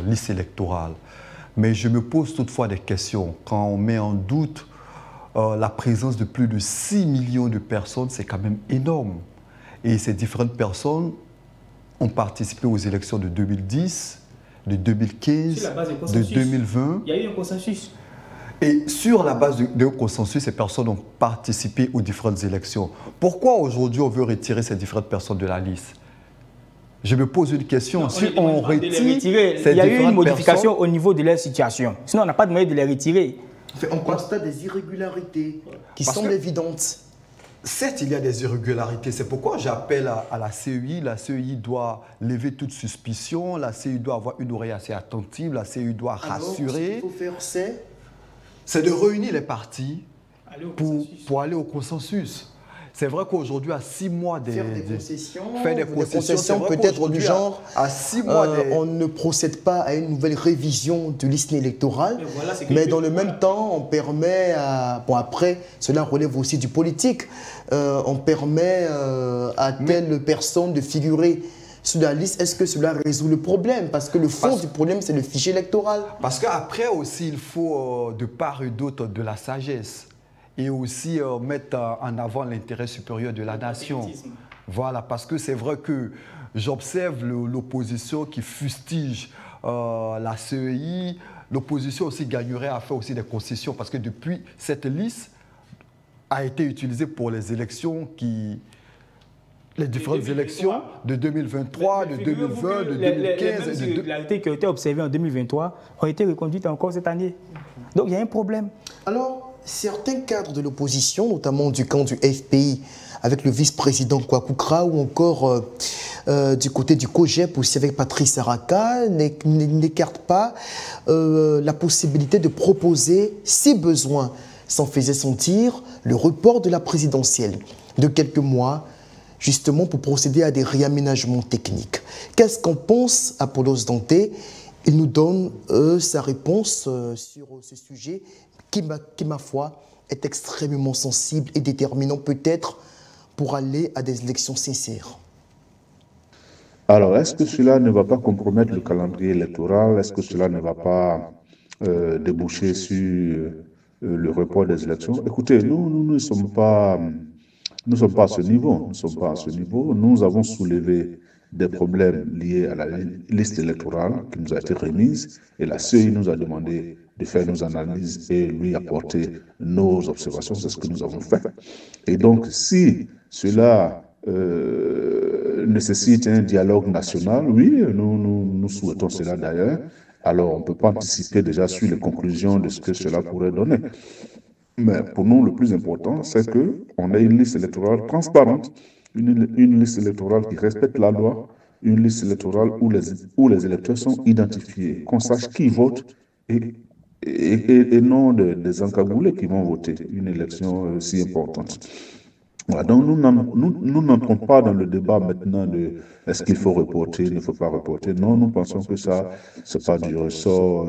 liste électorale. Mais je me pose toutefois des questions. Quand on met en doute la présence de plus de 6 millions de personnes, c'est quand même énorme. Et ces différentes personnes ont participé aux élections de 2010, de 2015, de 2020. Il y a eu un consensus. Et sur la base d'un consensus, ces personnes ont participé aux différentes élections. Pourquoi aujourd'hui on veut retirer ces différentes personnes de la liste? Je me pose une question. Non, si on retire ces il y a eu une modification personnes, au niveau de leur situation. Sinon, on n'a pas demandé de les retirer. On constate des irrégularités qui semblent évidentes. Certes, il y a des irrégularités. C'est pourquoi j'appelle à la CEI. La CEI doit lever toute suspicion. La CEI doit avoir une oreille assez attentive. La CEI doit rassurer. Ce qu'il faut faire, c'est de réunir les partis pour aller au consensus. C'est vrai qu'aujourd'hui, à 6 mois faire des concessions peut-être du genre à 6 mois on ne procède pas à une nouvelle révision de liste électorale, mais dans le même temps, on permet à... Bon, après, cela relève aussi du politique. On permet à telle personne de figurer sur la liste. Est-ce que cela résout le problème? Parce que le fond du problème, c'est le fichier électoral. Parce qu'après aussi, il faut de part et d'autre de la sagesse. Et aussi mettre en avant l'intérêt supérieur de la nation. Voilà, parce que c'est vrai que j'observe l'opposition qui fustige la CEI. L'opposition aussi gagnerait à faire aussi des concessions, parce que depuis, cette liste a été utilisée pour les élections qui les différentes élections de 2023, de 2020, de 2015 et de... Les irrégularités qui ont été observées en 2023 ont été reconduites encore cette année. Donc il y a un problème. Alors, certains cadres de l'opposition, notamment du camp du FPI, avec le vice-président Kwakoukra, ou encore du côté du COGEP, aussi avec Patrice Araka, n'écartent pas la possibilité de proposer, si besoin s'en faisait sentir, le report de la présidentielle de quelques mois, justement pour procéder à des réaménagements techniques. Qu'est-ce qu'en pense Apollos Danté? Il nous donne sa réponse sur ce sujet qui, ma foi, est extrêmement sensible et déterminant peut-être pour aller à des élections sincères. Alors, est-ce que cela ne va pas compromettre le calendrier électoral? Est-ce que cela ne va pas déboucher sur le report des élections? Écoutez, nous ne sommes pas... Nous ne sommes pas à ce niveau. Nous ne sommes pas à ce niveau. Nous avons soulevé des problèmes liés à la liste électorale qui nous a été remise et la CEI nous a demandé de faire nos analyses et lui apporter nos observations. C'est ce que nous avons fait. Et donc, si cela nécessite un dialogue national, oui, nous souhaitons cela d'ailleurs. Alors, on ne peut pas anticiper déjà sur les conclusions de ce que cela pourrait donner. Mais pour nous, le plus important, c'est qu'on ait une liste électorale transparente, une liste électorale qui respecte la loi, une liste électorale où les électeurs sont identifiés, qu'on sache qui vote et non des encagoulés qui vont voter une élection si importante. Voilà, donc nous n'entrons pas dans le débat maintenant de est-ce qu'il faut reporter, il ne faut pas reporter. Non, nous pensons que ça, ce n'est pas du ressort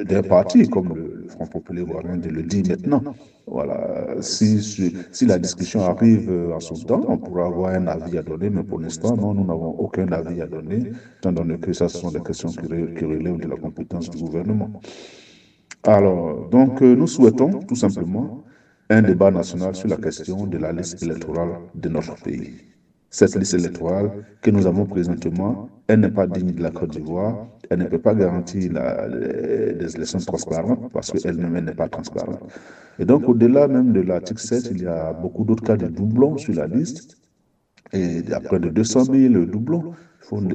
d'un parti, comme le Front populaire ivoirien le dit maintenant. Voilà, si la discussion arrive en son temps, on pourra avoir un avis à donner, mais pour l'instant, non, nous n'avons aucun avis à donner, étant donné que ça, ce sont des questions qui relèvent de la compétence du gouvernement. Alors, donc, nous souhaitons tout simplement un débat national sur la question de la liste électorale de notre pays. Cette liste électorale que nous avons présentement, elle n'est pas digne de la Côte d'Ivoire, elle ne peut pas garantir des élections transparentes parce qu'elle-même n'est pas transparente. Et donc, au-delà même de l'article 7, il y a beaucoup d'autres cas de doublons sur la liste. Et il y a près de 200 000 doublons,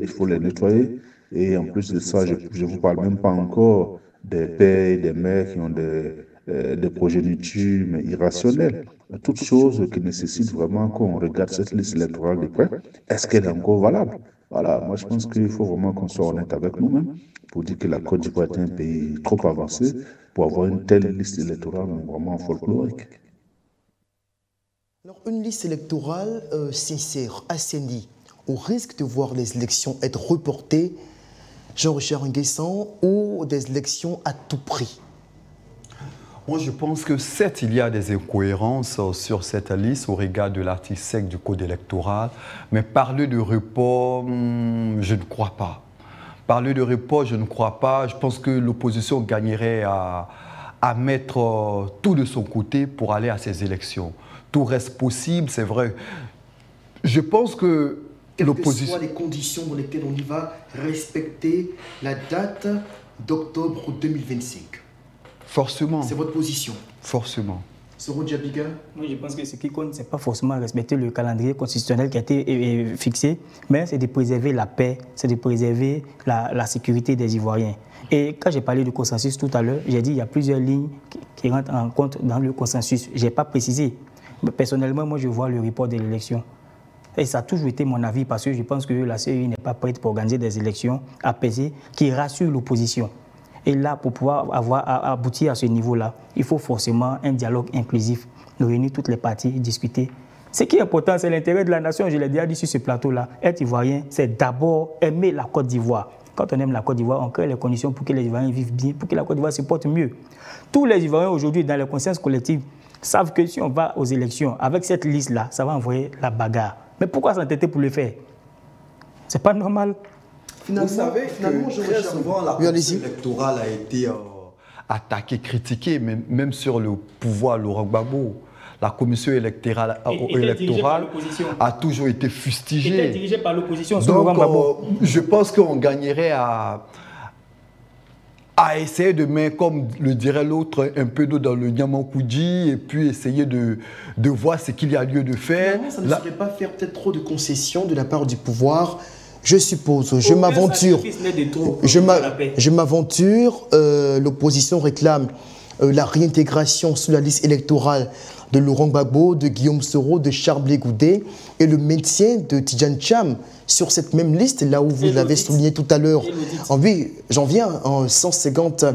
il faut les nettoyer. Et en plus de ça, je ne vous parle même pas encore des pères et des mères qui ont des progénitures mais irrationnelles. Toutes choses qui nécessitent vraiment qu'on regarde cette liste électorale de près. Est-ce qu'elle est encore valable? Voilà, moi je pense qu'il faut vraiment qu'on soit honnête avec nous-mêmes pour dire que la Côte d'Ivoire est un pays trop avancé pour avoir une telle liste électorale vraiment folklorique. Alors, une liste électorale sincère, assainie, au risque de voir les élections être reportées, Jean-Richard Nguessan, ou des élections à tout prix? Moi, je pense que certes, il y a des incohérences sur cette liste au regard de l'article 5 du Code électoral, mais parler de report, je ne crois pas. Parler de report, je ne crois pas. Je pense que l'opposition gagnerait à mettre tout de son côté pour aller à ces élections. Tout reste possible, c'est vrai. Je pense que l'opposition... Quelles que soient les conditions dans lesquelles on y va respecter la date d'octobre 2025. Forcément. C'est votre position. Forcément. Soro Diabiga? Moi, je pense que ce qui compte, ce n'est pas forcément respecter le calendrier constitutionnel qui a été fixé, mais c'est de préserver la paix, c'est de préserver la sécurité des Ivoiriens. Et quand j'ai parlé du consensus tout à l'heure, j'ai dit qu'il y a plusieurs lignes qui rentrent en compte dans le consensus. Je n'ai pas précisé. Mais personnellement, moi, je vois le report de l'élection. Et ça a toujours été mon avis parce que je pense que la CEI n'est pas prête pour organiser des élections apaisées qui rassurent l'opposition. Et là, pour pouvoir aboutir à ce niveau-là, il faut forcément un dialogue inclusif, réunir toutes les parties, discuter. Ce qui est important, c'est l'intérêt de la nation. Je l'ai déjà dit sur ce plateau-là. Être Ivoirien, c'est d'abord aimer la Côte d'Ivoire. Quand on aime la Côte d'Ivoire, on crée les conditions pour que les Ivoiriens vivent bien, pour que la Côte d'Ivoire se porte mieux. Tous les Ivoiriens aujourd'hui, dans les consciences collectives, savent que si on va aux élections avec cette liste-là, ça va envoyer la bagarre. Mais pourquoi s'entêter pour le faire? C'est pas normal. Vous savez que très souvent, la commission électorale a été attaquée, critiquée, même sur le pouvoir Laurent Gbagbo. La commission électorale a toujours été fustigée. Était dirigée par l'opposition. Donc, je pense qu'on gagnerait à essayer de mettre, comme le dirait l'autre, un peu d'eau dans le Niamankoudji et puis essayer de voir ce qu'il y a lieu de faire. Ça ne serait pas faire peut-être trop de concessions de la part du pouvoir. Je suppose, je m'aventure, l'opposition réclame la réintégration sur la liste électorale de Laurent Gbagbo, de Guillaume Soro, de Charles Blé Goudé et le maintien de Tidjane Thiam sur cette même liste, là où vous l'avez souligné tout à l'heure. Oui, j'en viens, 150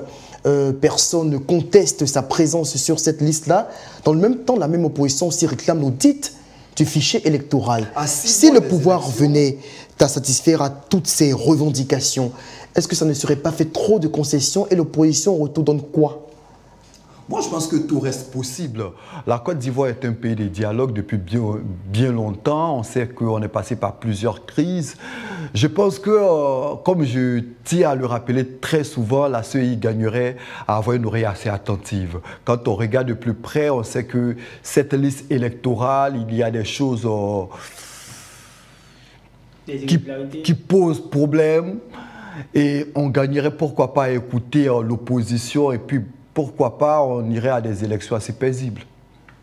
personnes contestent sa présence sur cette liste-là. Dans le même temps, la même opposition aussi réclame l'audit du fichier électoral. Si le pouvoir venait à satisfaire à toutes ces revendications, est-ce que ça ne serait pas fait trop de concessions et l'opposition en retour donne quoi? Moi, je pense que tout reste possible. La Côte d'Ivoire est un pays de dialogue depuis bien longtemps. On sait qu'on est passé par plusieurs crises. Je pense que, comme je tiens à le rappeler très souvent, la CEI gagnerait à avoir une oreille assez attentive. Quand on regarde de plus près, on sait que cette liste électorale, il y a des choses qui posent problème. Et on gagnerait, pourquoi pas, à écouter l'opposition et puis pourquoi pas, on irait à des élections assez paisibles.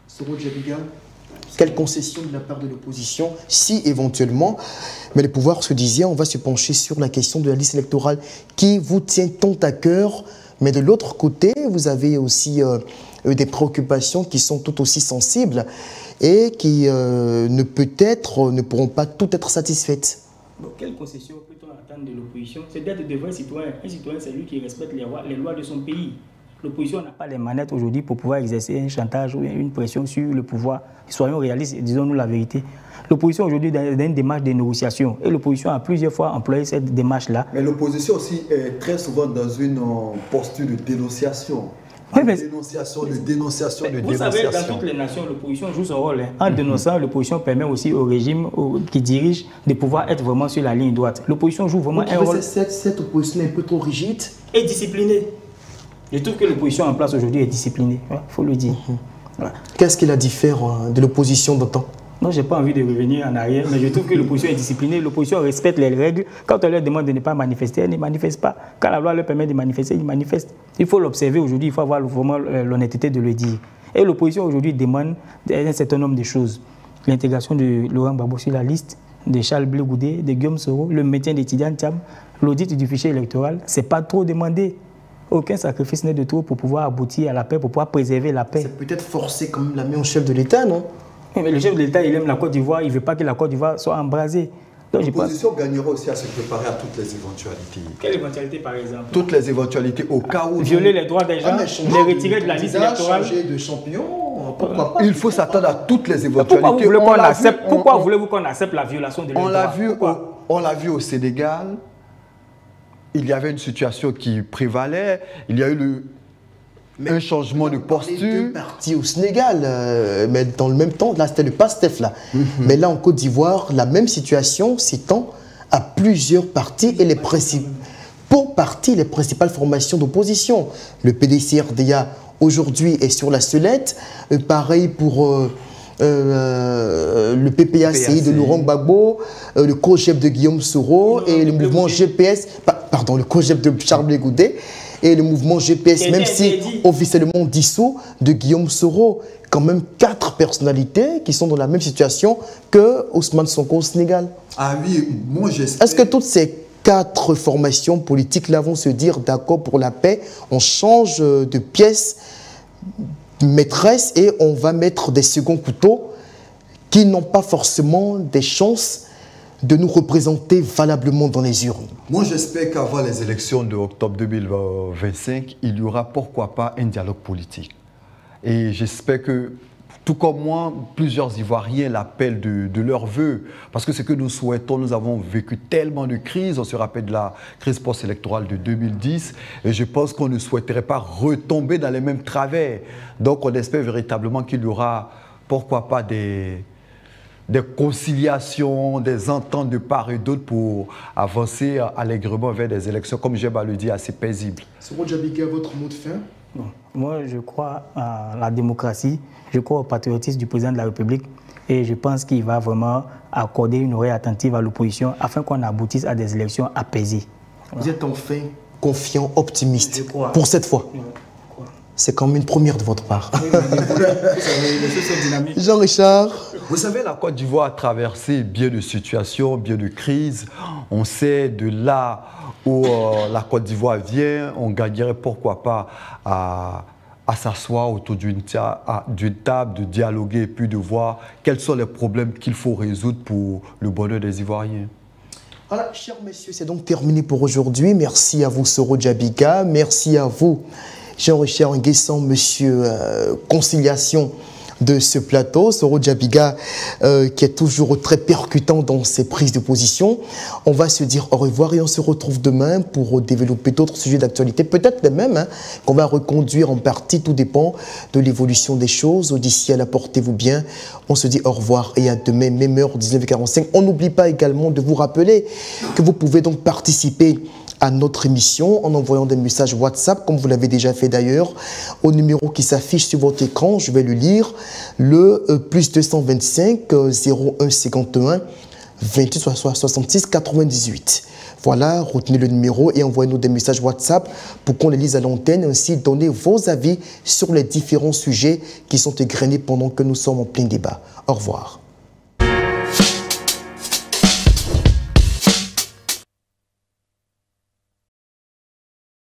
Soro Djabiga, quelle concession de la part de l'opposition, si éventuellement, mais le pouvoir se disait, on va se pencher sur la question de la liste électorale qui vous tient tant à cœur, mais de l'autre côté, vous avez aussi des préoccupations qui sont tout aussi sensibles et qui ne pourront pas toutes être satisfaites. Bon, quelle concession peut-on attendre de l'opposition? C'est d'être de vrais citoyens. Un citoyen, c'est lui qui respecte les lois de son pays. L'opposition n'a pas les manettes aujourd'hui pour pouvoir exercer un chantage ou une pression sur le pouvoir. Soyons réalistes et disons-nous la vérité. L'opposition aujourd'hui est dans une démarche de négociation et l'opposition a plusieurs fois employé cette démarche-là. Mais l'opposition aussi est très souvent dans une posture de dénonciation. Oui, mais Dénonciation. Vous savez, dans toutes les nations, l'opposition joue son rôle. En dénonçant, l'opposition permet aussi au régime qui dirige de pouvoir être vraiment sur la ligne droite. L'opposition joue vraiment un rôle. Cette opposition est un peu trop rigide et disciplinée. Je trouve que l'opposition en place aujourd'hui est disciplinée, il faut le dire. Voilà. Qu'est-ce qui la diffère de l'opposition d'autant? Non, je n'ai pas envie de revenir en arrière, mais je trouve que l'opposition est disciplinée. L'opposition respecte les règles. Quand on leur demande de ne pas manifester, elle ne manifeste pas. Quand la loi leur permet de manifester, ils manifestent. Il faut l'observer aujourd'hui, il faut avoir vraiment l'honnêteté de le dire. Et l'opposition aujourd'hui demande un certain nombre de choses. L'intégration de Laurent Gbagbo sur la liste, de Charles Blé Goudé, de Guillaume Soro, le maintien de Tidjane Thiam, l'audit du fichier électoral. Ce n'est pas trop demandé. Aucun sacrifice n'est de trop pour pouvoir aboutir à la paix, pour pouvoir préserver la paix. C'est peut-être forcer quand même la main au chef de l'État, non? Mais le chef de l'État, il aime la Côte d'Ivoire, il ne veut pas que la Côte d'Ivoire soit embrasée. L'opposition gagnera aussi à se préparer à toutes les éventualités. Quelle éventualité, par exemple? Toutes les éventualités, au cas où... Violer les droits des gens, les retirer de la liste électorale. Changer de champion, pourquoi pas? Il faut s'attendre à toutes les éventualités. Pourquoi voulez-vous qu'on accepte la violation de leurs droits? On l'a vu au Sénégal. Il y avait une situation qui prévalait. Il y a eu un changement de posture. Deux partis au Sénégal, mais dans le même temps, là c'était le PASTEF là. Mais là en Côte d'Ivoire, la même situation s'étend à plusieurs partis et les principales formations d'opposition. Le PDCRDA aujourd'hui est sur la sellette. Pareil pour le PPACI de Laurent Gbagbo, le COGEP de Guillaume Soro et le mouvement GPS, pardon, le COGEP de Charles Blé Goudé et le mouvement GPS, même si officiellement dissous, de Guillaume Soro. Quand même 4 personnalités qui sont dans la même situation que Ousmane Sonko au Sénégal. Ah oui, moi j'espère... Est-ce que toutes ces 4 formations politiques-là vont se dire d'accord pour la paix, on change de pièce maîtresse et on va mettre des seconds couteaux qui n'ont pas forcément des chances de nous représenter valablement dans les urnes? Moi, j'espère qu'avant les élections de octobre 2025, il y aura, pourquoi pas, un dialogue politique. Et j'espère que, tout comme moi, plusieurs Ivoiriens l'appellent de leur vœu. Parce que ce que nous souhaitons, nous avons vécu tellement de crises. On se rappelle de la crise post-électorale de 2010. Et je pense qu'on ne souhaiterait pas retomber dans les mêmes travers. Donc, on espère véritablement qu'il y aura, pourquoi pas, des conciliations, des ententes de part et d'autre pour avancer allègrement vers des élections, comme j'aime à le dire, assez paisibles. Soro Djabiga, votre mot de fin? Bon, moi, je crois à la démocratie, je crois au patriotisme du président de la République et je pense qu'il va vraiment accorder une oreille attentive à l'opposition afin qu'on aboutisse à des élections apaisées. Vous êtes enfin confiant, optimiste. Je crois. Pour cette fois. Ouais. C'est comme une première de votre part. Oui, mais vous savez, les choses sont dynamiques. Jean-Richard. Vous savez, la Côte d'Ivoire a traversé bien de situations, bien de crises. On sait de là où la Côte d'Ivoire vient, on gagnerait pourquoi pas à s'asseoir autour d'une table, de dialoguer et puis de voir quels sont les problèmes qu'il faut résoudre pour le bonheur des Ivoiriens. Voilà, chers messieurs, c'est donc terminé pour aujourd'hui. Merci à vous, Soro Djabiga. Merci à vous, Jean-Richard Nguessan, monsieur Conciliation de ce plateau. Soro Djabiga, qui est toujours très percutant dans ses prises de position. On va se dire au revoir et on se retrouve demain pour développer d'autres sujets d'actualité. Peut-être les mêmes qu'on va reconduire en partie. Tout dépend de l'évolution des choses. D'ici là, portez-vous bien. On se dit au revoir et à demain, même heure, 19h45. On n'oublie pas également de vous rappeler que vous pouvez donc participer à notre émission en envoyant des messages WhatsApp, comme vous l'avez déjà fait d'ailleurs, au numéro qui s'affiche sur votre écran. Je vais le lire, le plus 225 01 51 28 66 98. Voilà, retenez le numéro et envoyez-nous des messages WhatsApp pour qu'on les lise à l'antenne. Ainsi, donnez vos avis sur les différents sujets qui sont égrenés pendant que nous sommes en plein débat. Au revoir.